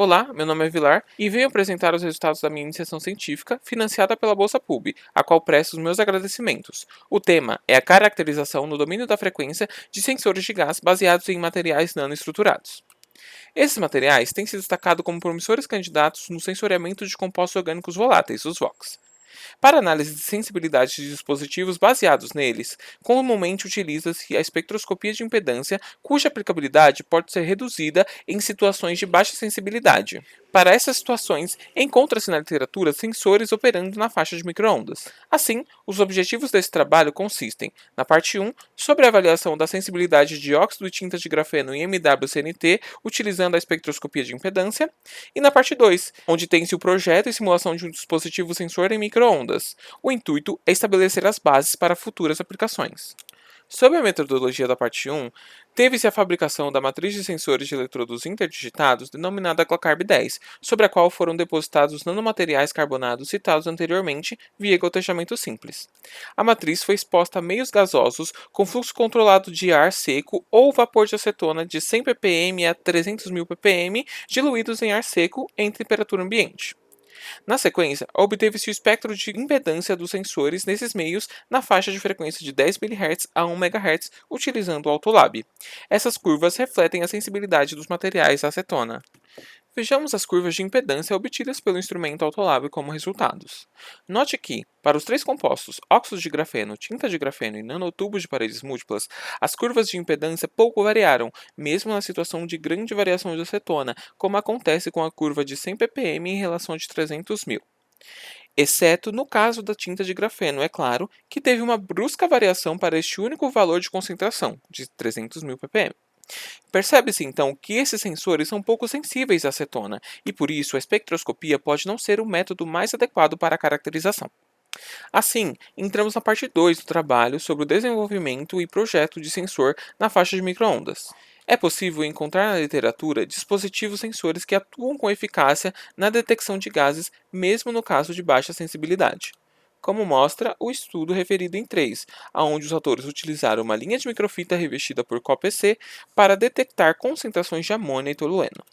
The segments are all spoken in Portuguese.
Olá, meu nome é Vilar e venho apresentar os resultados da minha iniciação científica financiada pela Bolsa PUB, a qual presto os meus agradecimentos. O tema é a caracterização no domínio da frequência de sensores de gás baseados em materiais nanoestruturados. Esses materiais têm se destacado como promissores candidatos no sensoriamento de compostos orgânicos voláteis, os VOCs. Para análise de sensibilidade de dispositivos baseados neles, comumente utiliza-se a espectroscopia de impedância, cuja aplicabilidade pode ser reduzida em situações de baixa sensibilidade. Para essas situações, encontra-se na literatura sensores operando na faixa de microondas. Assim, os objetivos desse trabalho consistem, na parte 1, sobre a avaliação da sensibilidade de óxido e tinta de grafeno em MWCNT utilizando a espectroscopia de impedância, e na parte 2, onde tem-se o projeto e simulação de um dispositivo sensor em microondas. O intuito é estabelecer as bases para futuras aplicações. Sob a metodologia da parte 1, teve-se a fabricação da matriz de sensores de eletrodos interdigitados denominada Glacarb10, sobre a qual foram depositados os nanomateriais carbonados citados anteriormente via gotejamento simples. A matriz foi exposta a meios gasosos com fluxo controlado de ar seco ou vapor de acetona de 100 ppm a 300.000 ppm diluídos em ar seco em temperatura ambiente. Na sequência, obteve-se o espectro de impedância dos sensores nesses meios na faixa de frequência de 10 mHz a 1 MHz, utilizando o Autolab. Essas curvas refletem a sensibilidade dos materiais à acetona. Vejamos as curvas de impedância obtidas pelo instrumento Autolab como resultados. Note que, para os três compostos óxidos de grafeno, tinta de grafeno e nanotubos de paredes múltiplas, as curvas de impedância pouco variaram, mesmo na situação de grande variação de acetona, como acontece com a curva de 100 ppm em relação a de 300.000. Exceto no caso da tinta de grafeno, é claro, que teve uma brusca variação para este único valor de concentração, de 300.000 ppm. Percebe-se então que esses sensores são pouco sensíveis à acetona e por isso a espectroscopia pode não ser o método mais adequado para a caracterização. Assim, entramos na parte 2 do trabalho sobre o desenvolvimento e projeto de sensor na faixa de microondas. É possível encontrar na literatura dispositivos sensores que atuam com eficácia na detecção de gases, mesmo no caso de baixa sensibilidade, como mostra o estudo referido em 3, onde os autores utilizaram uma linha de microfita revestida por CoPC para detectar concentrações de amônia e tolueno.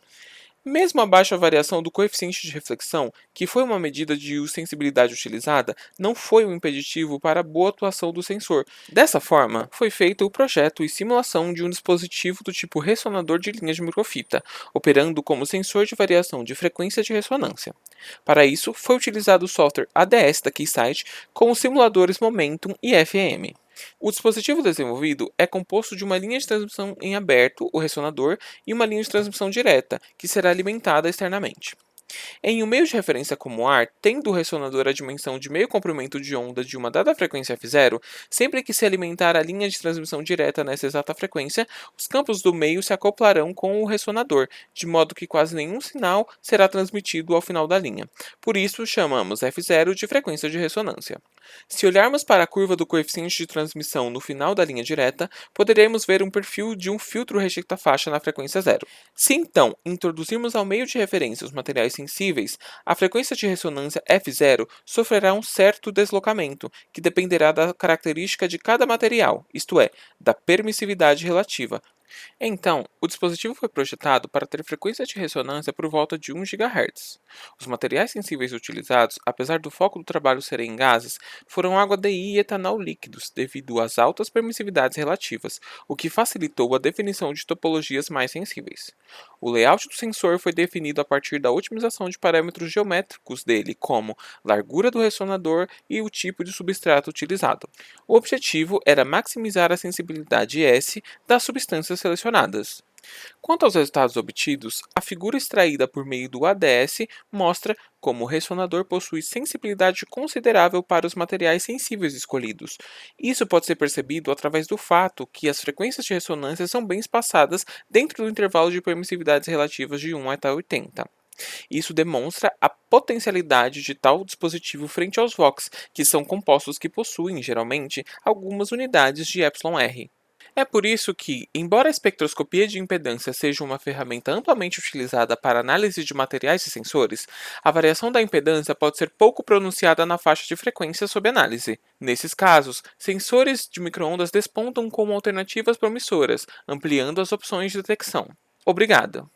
Mesmo a baixa variação do coeficiente de reflexão, que foi uma medida de sensibilidade utilizada, não foi um impeditivo para a boa atuação do sensor. Dessa forma, foi feito o projeto e simulação de um dispositivo do tipo ressonador de linha de microfita, operando como sensor de variação de frequência de ressonância. Para isso, foi utilizado o software ADS da Keysight com os simuladores Momentum e FEM. O dispositivo desenvolvido é composto de uma linha de transmissão em aberto, o ressonador, e uma linha de transmissão direta, que será alimentada externamente. Em um meio de referência como o ar, tendo o ressonador a dimensão de meio comprimento de onda de uma dada frequência f0, sempre que se alimentar a linha de transmissão direta nessa exata frequência, os campos do meio se acoplarão com o ressonador, de modo que quase nenhum sinal será transmitido ao final da linha. Por isso, chamamos f0 de frequência de ressonância. Se olharmos para a curva do coeficiente de transmissão no final da linha direta, poderemos ver um perfil de um filtro rejeita-faixa na frequência zero. Se então introduzirmos ao meio de referência os materiais sensíveis, a frequência de ressonância f0 sofrerá um certo deslocamento, que dependerá da característica de cada material, isto é, da permissividade relativa. Então, o dispositivo foi projetado para ter frequência de ressonância por volta de 1 GHz. Os materiais sensíveis utilizados, apesar do foco do trabalho serem em gases, foram água DI e etanol líquidos, devido às altas permissividades relativas, o que facilitou a definição de topologias mais sensíveis. O layout do sensor foi definido a partir da otimização de parâmetros geométricos dele, como largura do ressonador e o tipo de substrato utilizado. O objetivo era maximizar a sensibilidade S das substâncias selecionadas. Quanto aos resultados obtidos, a figura extraída por meio do ADS mostra como o ressonador possui sensibilidade considerável para os materiais sensíveis escolhidos. Isso pode ser percebido através do fato que as frequências de ressonância são bem espaçadas dentro do intervalo de permissividades relativas de 1 até 80. Isso demonstra a potencialidade de tal dispositivo frente aos VOCs, que são compostos que possuem, geralmente, algumas unidades de εr. É por isso que, embora a espectroscopia de impedância seja uma ferramenta amplamente utilizada para análise de materiais e sensores, a variação da impedância pode ser pouco pronunciada na faixa de frequência sob análise. Nesses casos, sensores de microondas despontam como alternativas promissoras, ampliando as opções de detecção. Obrigado!